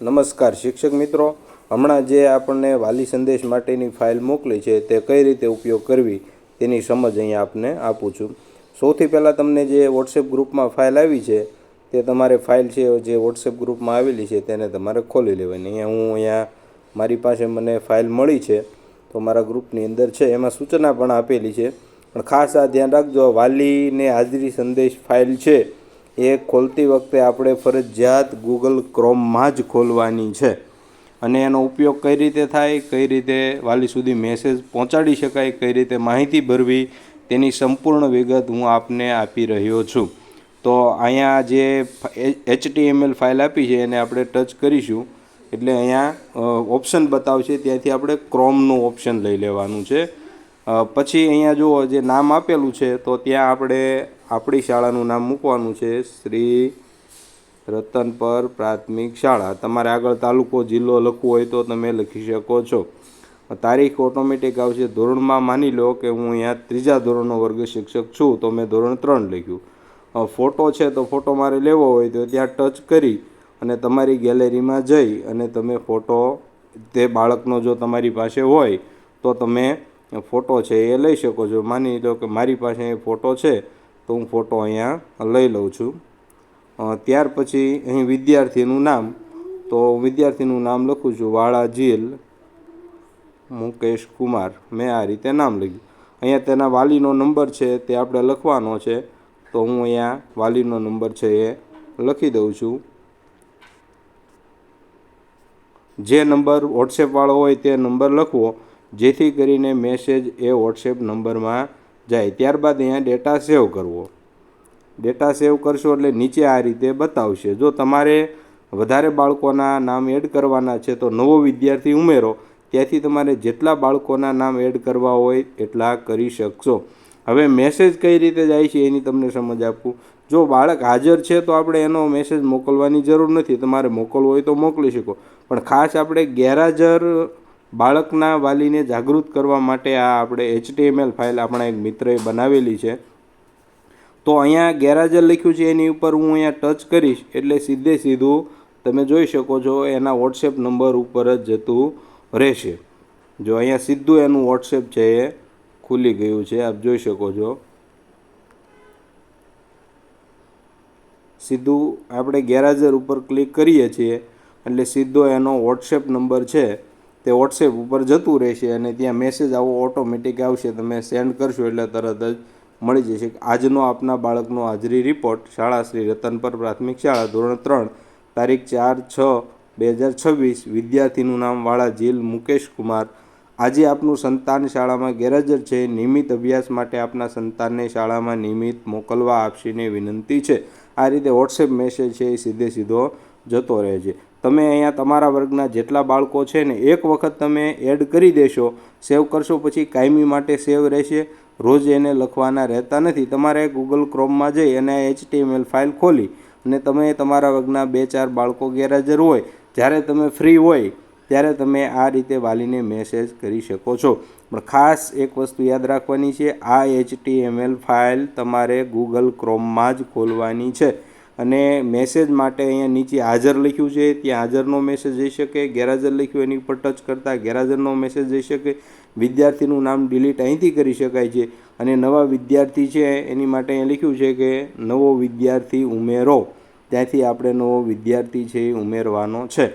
નમસ્કાર શિક્ષક મિત્રો, હમણાં જે આપણને વાલી સંદેશ માટેની ફાઇલ મોકલી છે તે કઈ રીતે ઉપયોગ કરવી તેની સમજ અહીંયા આપને આપું છું. સૌથી પહેલાં તમને જે વોટ્સએપ ગ્રુપમાં ફાઇલ આવી છે તે તમારે ફાઇલ છે જે વોટ્સએપ ગ્રુપમાં આવેલી છે તેને તમારે ખોલી લેવાની. અહીંયા મારી પાસે મને ફાઇલ મળી છે તો મારા ગ્રુપની અંદર છે, એમાં સૂચના પણ આપેલી છે. પણ ખાસ આ ધ્યાન રાખજો, વાલીને હાજરી સંદેશ ફાઇલ છે એ ખોલતી વખતે આપણે ફરજિયાત ગૂગલ ક્રોમમાં જ ખોલવાની છે. અને એનો ઉપયોગ કઈ રીતે થાય, કઈ રીતે વાલી સુધી મેસેજ પહોંચાડી શકાય, કઈ રીતે માહિતી ભરવી તેની સંપૂર્ણ વિગત હું આપને આપી રહ્યો છું. તો અહીંયા જે HTML ફાઇલ આપી છે એને આપણે ટચ કરીશું એટલે અહીંયા ઓપ્શન બતાવશે, ત્યાંથી આપણે ક્રોમનું ઓપ્શન લઈ લેવાનું છે. પછી અહીંયા જુઓ જે નામ આપેલું છે તો ત્યાં આપણે આપણી શાળાનું નામ મૂકવાનું છે, શ્રી રતનપર પ્રાથમિક શાળા. તમારે આગળ તાલુકો જિલ્લો લખવો હોય તો તમે લખી શકો છો. તારીખ ઓટોમેટિક આવશે. ધોરણમાં માની લો કે હું અહીંયા 3જા ધોરણનો વર્ગ શિક્ષક છું તો મેં ધોરણ 3 લખ્યું. ફોટો છે તો ફોટો મારે લેવો હોય તો ત્યાં ટચ કરી અને તમારી ગેલેરીમાં જઈ અને તમે ફોટો તે બાળકનો જો તમારી પાસે હોય તો તમે ફોટો છે એ લઈ શકો છો. માની લો કે મારી પાસે ફોટો છે તો હું ફોટો અહીંયા લઈ લઉં છું. ત્યાર પછી અહીં વિદ્યાર્થીનું નામ, તો વિદ્યાર્થીનું નામ લખું છું વાળા જીલ મુકેશ કુમાર. મેં આ રીતે નામ લખ્યું. અહીંયા તેના વાલીનો નંબર છે તે આપણે લખવાનો છે તો હું અહીંયા વાલીનો નંબર છે એ લખી દઉં છું. જે નંબર વોટ્સએપવાળો હોય તે નંબર લખવો જેથી કરીને મેસેજ એ વોટ્સએપ નંબરમાં જાય. ત્યારબાદ અહીંયા ડેટા સેવ કરવો. ડેટા સેવ કરશો એટલે નીચે આ રીતે બતાવશે. જો તમારે વધારે બાળકોના નામ એડ કરવાના છે તો નવો વિદ્યાર્થી ઉમેરો, ત્યાંથી તમારે જેટલા બાળકોના નામ એડ કરવા હોય એટલા કરી શકશો. હવે મેસેજ કઈ રીતે જાય છે એની તમને સમજ આપું. જો બાળક હાજર છે તો આપણે એનો મેસેજ મોકલવાની જરૂર નથી, તમારે મોકલવો હોય તો મોકલી શકો. પણ ખાસ આપણે ગેરહાજર બાળકના વાલીને જાગૃત કરવા માટે આ આપણે HTML ફાઇલ આપણા એક મિત્રએ બનાવેલી છે. તો અહીંયા ગેરહાજર લખ્યું છે એની ઉપર હું અહીંયા ટચ કરીશ એટલે સીધું તમે જોઈ શકો છો એના વોટ્સએપ નંબર ઉપર જ જતું રહેશે. જો અહીંયા સીધું એનું વોટ્સએપ છે એ ખુલી ગયું છે, આપ જોઈ શકો છો. સીધું આપણે ગેરહાજર ઉપર ક્લિક કરીએ છીએ એટલે સીધો એનો વોટ્સએપ નંબર છે તે વોટ્સએપ ઉપર જતું રહેશે અને ત્યાં મેસેજ આવો ઓટોમેટિક આવશે. તમે સેન્ડ કરશો એટલે તરત જ મળી જશે. આજનો આપના બાળકનો હાજરી રિપોર્ટ, શાળા શ્રી રતનપર પ્રાથમિક શાળા ધોરણ 3, તારીખ 4/6/2026, વિદ્યાર્થીનું નામ વાળા જીલ મુકેશ કુમાર. આજે આપનું સંતાન શાળામાં ગેરહાજર છે. નિયમિત અભ્યાસ માટે આપના સંતાનને શાળામાં નિયમિત મોકલવા આપશીને વિનંતી છે. આ રીતે વોટ્સએપ મેસેજ છે એ સીધો જતો રહે છે. તમે અહીંયા તમારા વર્ગના જેટલા બાળકો છે ને એક વખત તમે એડ કરી દેશો, સેવ કરશો પછી કાયમી માટે સેવ રહેશે. રોજ એને લખવાના રહેતા નથી. તમારે ગૂગલ ક્રોમમાં જઈ અને HTML ફાઇલ ખોલી અને તમે તમારા વર્ગના 2-4 બાળકો ગેરહાજર હોય, જ્યારે તમે ફ્રી હોય ત્યારે તમે આ રીતે વાલીને મેસેજ કરી શકો છો. પણ ખાસ એક વસ્તુ યાદ રાખવાની છે, આ HTML ફાઇલ તમારે ગૂગલ ક્રોમમાં જ ખોલવાની છે. અને મેસેજ માટે અહીંયા નીચે હાજર લખ્યું છે ત્યાં હાજરનો મેસેજ જઈ શકે, ગેરહાજર લખ્યું એની ઉપર ટચ કરતાં ગેરહાજરનો મેસેજ જઈ શકે. વિદ્યાર્થીનું નામ ડિલીટ અહીંથી કરી શકાય છે. અને નવા વિદ્યાર્થી છે એની માટે અહીં લખ્યું છે કે નવો વિદ્યાર્થી ઉમેરો, ત્યાંથી આપણે નવો વિદ્યાર્થી છે એ ઉમેરવાનો છે.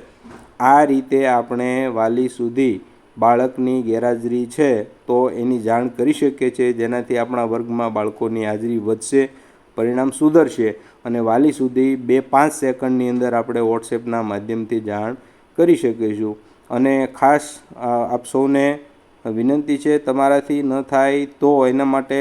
આ રીતે આપણે વાલી સુધી બાળકની ગેરહાજરી છે તો એની જાણ કરી શકીએ છીએ, જેનાથી આપણા વર્ગમાં બાળકોની હાજરી વધશે, પરિણામ સુધરશે અને વાલી સુધી 2-5 સેકન્ડની અંદર આપણે વોટ્સએપના માધ્યમથી જાણ કરી શકીશું. અને ખાસ આપ સૌને વિનંતી છે, તમારાથી ન થાય તો એના માટે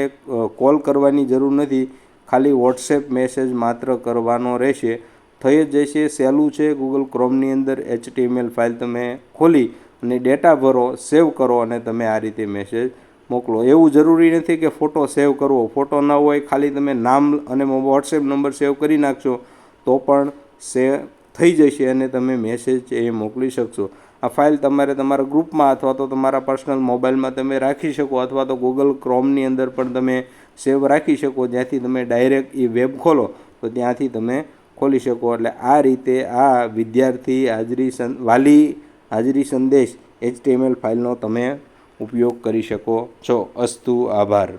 કોલ કરવાની જરૂર નથી, ખાલી વોટ્સએપ મેસેજ માત્ર કરવાનો રહેશે. થઈ જ જશે. સહેલું છે. ગૂગલ ક્રોમની અંદર HTML ફાઇલ તમે ખોલી અને ડેટા ભરો, સેવ કરો અને તમે આ રીતે મેસેજ મોકલો. એવું જરૂરી નથી કે ફોટો સેવ કરવો. ફોટો ન હોય, ખાલી તમે નામ અને વોટ્સએપ નંબર સેવ કરી નાખશો તો પણ સેવ થઈ જશે અને તમે મેસેજ એ મોકલી શકશો. આ ફાઇલ તમારે તમારા ગ્રુપમાં અથવા તો તમારા પર્સનલ મોબાઈલમાં તમે રાખી શકો અથવા તો ગૂગલ ક્રોમની અંદર પણ તમે સેવ રાખી શકો, જ્યાંથી તમે ડાયરેક્ટ એ વેબ ખોલો તો ત્યાંથી તમે ખોલી શકો. એટલે આ રીતે આ વિદ્યાર્થી વાલી હાજરી સંદેશ HTML ફાઇલનો તમે ઉપયોગ કરી શકો છો. અસ્તુ, આભાર.